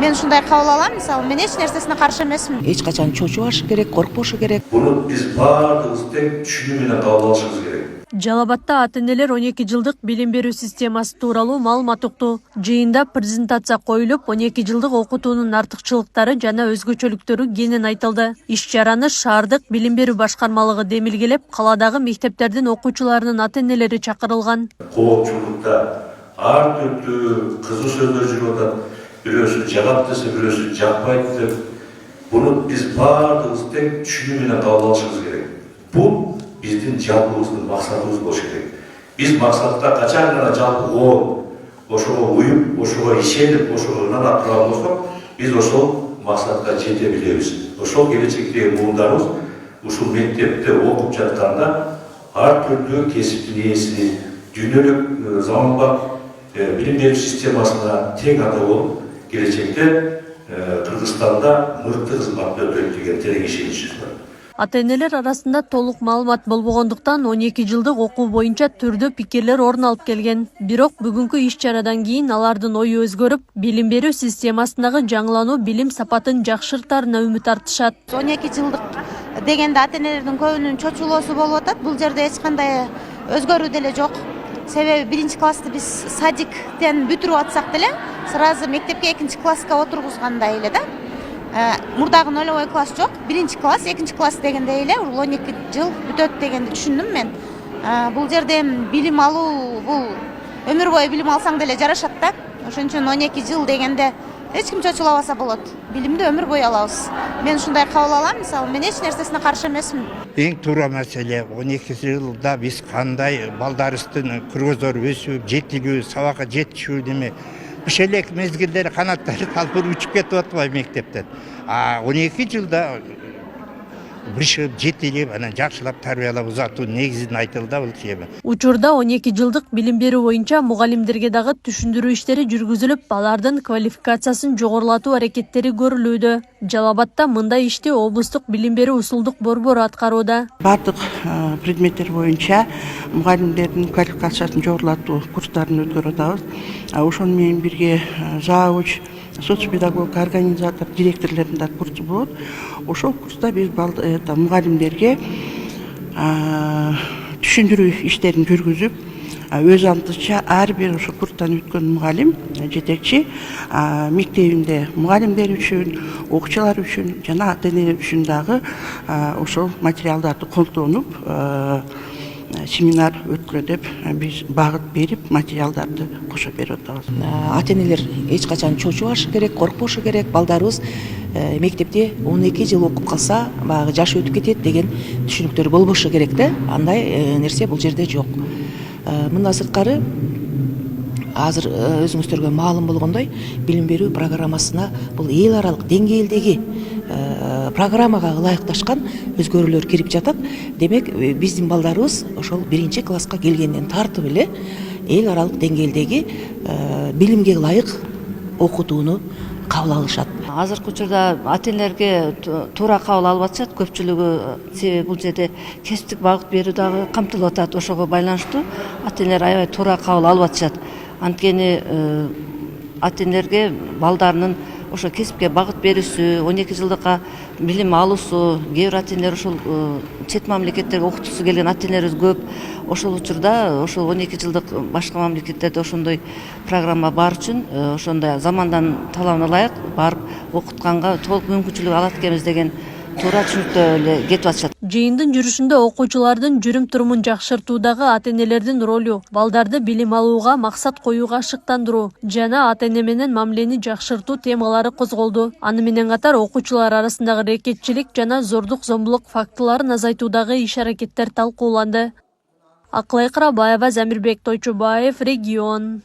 Мен ушундай кабыл алам, мисалы мен эч нерсесине каршы эмесмин. Эч качан чочубаш керек, коркпошу керек. Буну биз баардыгыбыз тең түшүнүү менен кабыл алышыбыз керек. Жалал-Абадта ата-энелер 12 жылдык билим берүү системасы тууралуу маалымат укту. Жыйында презентация коюлуп, 12 жылдык окутуунун артыкчылыктары жана өзгөчөлүктөрү кенен айтылды. Иш-чараны шаардык билим берүү башкармалыгы демилгелеп, каладагы мектептердин окуучуларынын ата-энелери чакырылган. Коопчулукта ар түрдүү кызуу сөздөр жүрүп атат. Бирөөсү жагат десе, бирөөсү жакпайт деп. Буну биз баардыгыбыз тең түшүнүү менен кабыл алышыбыз керек. Бул биздин жалпыбыздын максатыбыз болуш керек. Биз максатка качан гана жалпы кооп, ошого уюп, ошого ишенип, ошого ынанып турган болсок, биз ошол максатка жете билебиз. Ошол келечектеги муундарыбыз ушул мектепте окуп жатканда ар түрдүү кесиптин ээси, дүйнөлүк заманбап билим берүү системасына тең ата болуп, келечекте Кыргызстанда мыкты кызмат өтөт деген терең ишеничибиз бар. Ата-энелер арасында толук маалымат болбогондуктан 12 жылдык окуу боюнча түрдүү пикирлер орун алып келген. Бирок бүгүнкү иш-чарадан кийин алардын ою өзгөрүп, билим берүү системасындагы жаңылануу билим сапатын жакшыртаарына үмүт артышат. 12 жылдык дегенде ата-энелердин көбүнүн чочулоосу болуп атат. Бул жерде эч кандай өзгөрүү деле жок. Себеби 1-классты биз садиктен бүтүрүп атсак деле, сразу мектепке 2-класска отургузгандай эле да. Мурдагы 0 класс жок, 1-класс, 2-класс дегенде эле 12 жыл бүтөт дегенди түшүндүм мен. Бул жерде билим алуу, бул өмүр бою билим алсаң деле жарашат да. Ошон үчүн 12 жыл дегенде эч ким чочулабаса болот. Билимди өмүр бою алабыз. Мен ушундай кабыл алам, мисалы мен эч нерсесине каршы эмесмин. Эң туура маселе 12 жылда биз кандай балдарыбыздын көздөр өсүп, жетилүү, сабакка жетишүү деме элек мезгилдери канаттары талпыр учуп кетип атпайбы мектептен. 12 жылда биришип, жетилип, анан жакшылап тарбиялап узатуу негизин айтылды бул чеме. Учурда 12 жылдык билим берүү боюнча мугалимдерге дагы түшүндүрүү иштери жүргүзүлүп, алардын квалификациясын жогорулатуу аракеттери көрүлүүдө. Жалал-Абадта мындай ишти облустук билим берүү усулдук борбору аткарууда. Бардык предметтер боюнча мугалимдердин квалификациясын жогорулатуу курстарын өткөрүп атабыз. Ошону менен бирге завуч, соцпедагог, организатор, директорлордун да курсу болот. Ошол курста биз мугалимдерге түшүндүрүү иштерин жүргүзүп, өз андыча ар бир ошо курстан өткөн мугалим, жетекчи мектебинде мугалимдер үчүн, окуучулар үчүн жана ата-энелер үчүн дагы ошол материалдарды колдонуп семинар өткөрө деп биз багыт берип материалдарды кошо берип атабыз. Ата-энелер эч качан чочубашы керек, коркпошу керек. Балдарыбыз мектепте 12 жыл окуп калса, баягы жаш өтүп кетет деген түшүнүктөр болбошу керек да. Андай нерсе бул жерде жок. Мындан сырткары азыр өзүңүздөргө маалым болгондой, билим берүү программасына бул эл аралык деңгээлдеги программага ылайыкташкан өзгөрүүлөр кирип жатат. Демек, биздин балдарыбыз ошол 1-класска келгенден тартып эле эл аралык деңгээлдеги билимге ылайык окутууну кабыл алышат. Азыркы учурда ата-энелерге туура кабыл алып атышат көпчүлүгү, себеби бул жерде кесиптик багыт берүү дагы камтылып атат. Ошого байланыштуу ата-энелер аябай туура кабыл алып атышат. Анткени ата-энелерге балдарынын ошо кесипке багыт берүүсү, 12 жылдыкка билим алуусу, кээ бир ата-энелер ошол чет мамлекеттерге окутуусу келген ата-энелерибиз көп. Ошол учурда ошол 12 жылдык башка мамлекеттерде ошондой программа бар үчүн ошондой замандан талабына ылайык барып окутканга толук мүмкүнчүлүк алат экенбиз деген туура түшүнүктө эле кетип атышат. Жыйындын жүрүшүндө окуучулардын жүрүм-турумун жакшыртуудагы ата-энелердин ролу, балдарды билим алууга максат коюуга ашыктандыруу жана ата-эне менен мамилени жакшыртуу темалары козголду. Аны менен катар окуучулар арасындагы рекетчилик жана зордук-зомбулук фактыларын азайтуудагы иш-аракеттер талкууланды. Акылай Кырабаева, Замирбек Тойчубаев, Регион.